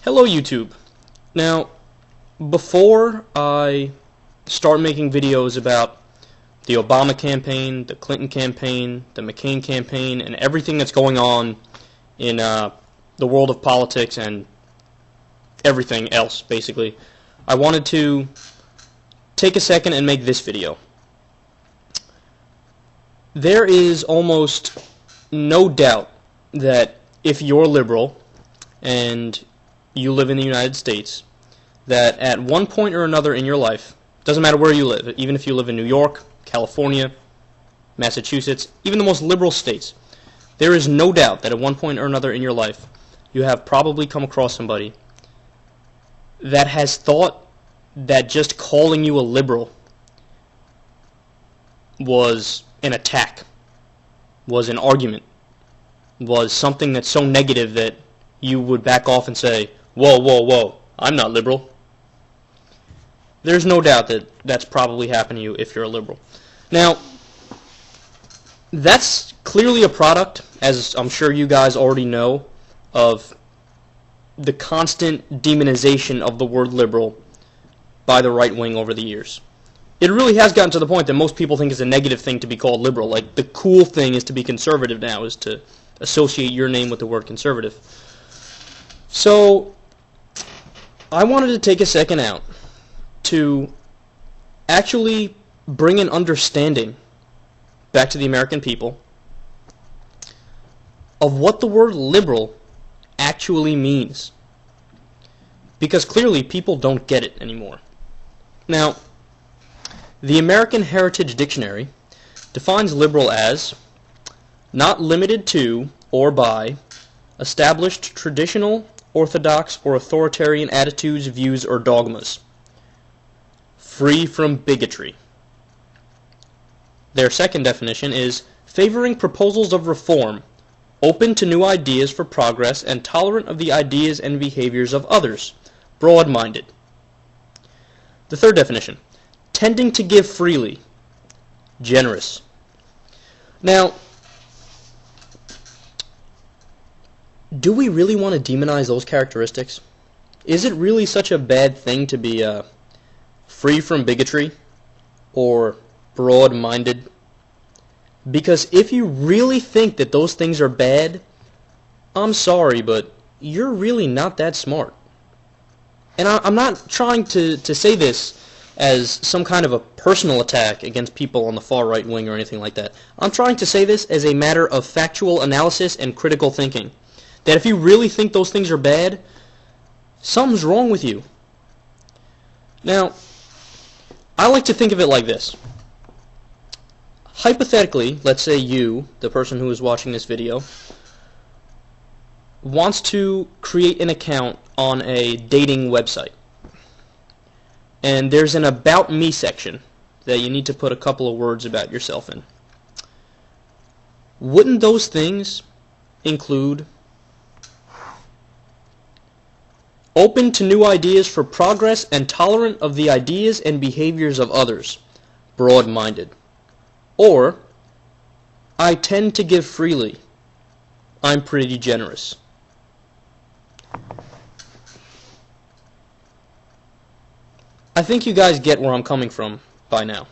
Hello YouTube. Now, before I start making videos about the Obama campaign, the Clinton campaign, the McCain campaign, and everything that's going on in the world of politics and everything else, basically, I wanted to take a second and make this video. There is almost no doubt that if you're liberal and you live in the United States, that at one point or another in your life, doesn't matter where you live, even if you live in New York, California, Massachusetts, even the most liberal states, there is no doubt that at one point or another in your life, you have probably come across somebody that has thought that just calling you a liberal was an attack, was an argument, was something that's so negative that you would back off and say, whoa, whoa, whoa, I'm not liberal. There's no doubt that that's probably happened to you if you're a liberal. Now, that's clearly a product, as I'm sure you guys already know, of the constant demonization of the word liberal by the right wing over the years. It really has gotten to the point that most people think it's a negative thing to be called liberal. Like, the cool thing is to be conservative now, is to associate your name with the word conservative. So, I wanted to take a second out to actually bring an understanding back to the American people of what the word liberal actually means. Because clearly people don't get it anymore. Now, the American Heritage Dictionary defines liberal as not limited to or by established traditional, orthodox, or authoritarian attitudes, views, or dogmas, free from bigotry. Their second definition is favoring proposals of reform, open to new ideas for progress, and tolerant of the ideas and behaviors of others, broad-minded. The third definition, tending to give freely, generous. Now, do we really want to demonize those characteristics? Is it really such a bad thing to be free from bigotry or broad-minded? Because if you really think that those things are bad, I'm sorry, but you're really not that smart. And I'm not trying to say this as some kind of a personal attack against people on the far right wing or anything like that. I'm trying to say this as a matter of factual analysis and critical thinking. That if you really think those things are bad, something's wrong with you. Now, I like to think of it like this. Hypothetically, let's say you, the person who is watching this video, wants to create an account on a dating website. And there's an About Me section that you need to put a couple of words about yourself in. Wouldn't those things include open to new ideas for progress and tolerant of the ideas and behaviors of others, broad-minded? Or, I tend to give freely, I'm pretty generous. I think you guys get where I'm coming from by now.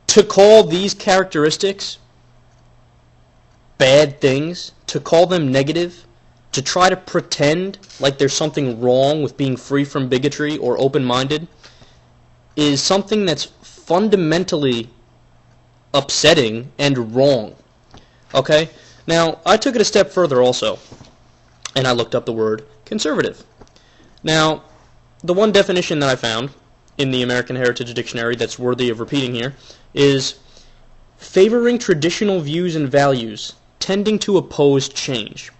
To call these characteristics bad things, to call them negative, to try to pretend like there's something wrong with being free from bigotry or open-minded, is something that's fundamentally upsetting and wrong. Okay? Now, I took it a step further also, and I looked up the word conservative. Now, the one definition that I found in the American Heritage Dictionary that's worthy of repeating here is favoring traditional views and values, tending to oppose change.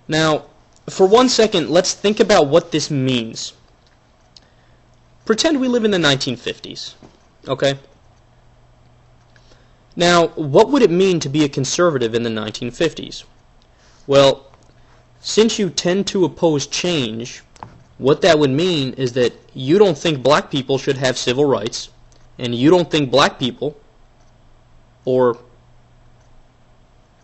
Now, for 1 second, let's think about what this means. Pretend we live in the 1950s, okay? Now, what would it mean to be a conservative in the 1950s? Well, since you tend to oppose change, what that would mean is that you don't think black people should have civil rights, and you don't think black people, or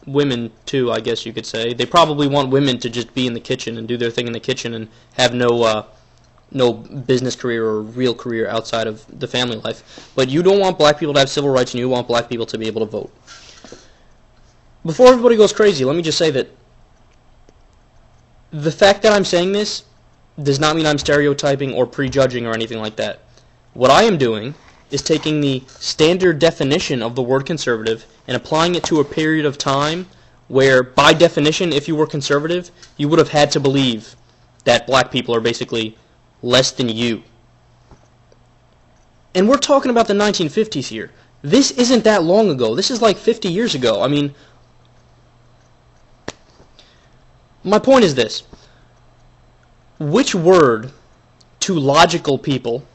women too, I guess you could say. They probably want women to just be in the kitchen and do their thing in the kitchen and have no business career or real career outside of the family life. But you don't want black people to have civil rights, and you want black people to be able to vote. Before everybody goes crazy, let me just say that the fact that I'm saying this does not mean I'm stereotyping or prejudging or anything like that. What I am doing is taking the standard definition of the word conservative and applying it to a period of time where, by definition, if you were conservative, you would have had to believe that black people are basically less than you. And we're talking about the 1950s here. This isn't that long ago. This is like 50 years ago. I mean, my point is this. Which word to logical people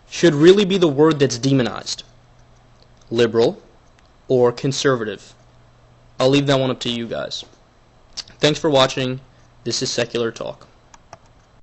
should really be the word that's demonized? Liberal or conservative? I'll leave that one up to you guys. Thanks for watching. This is Secular Talk.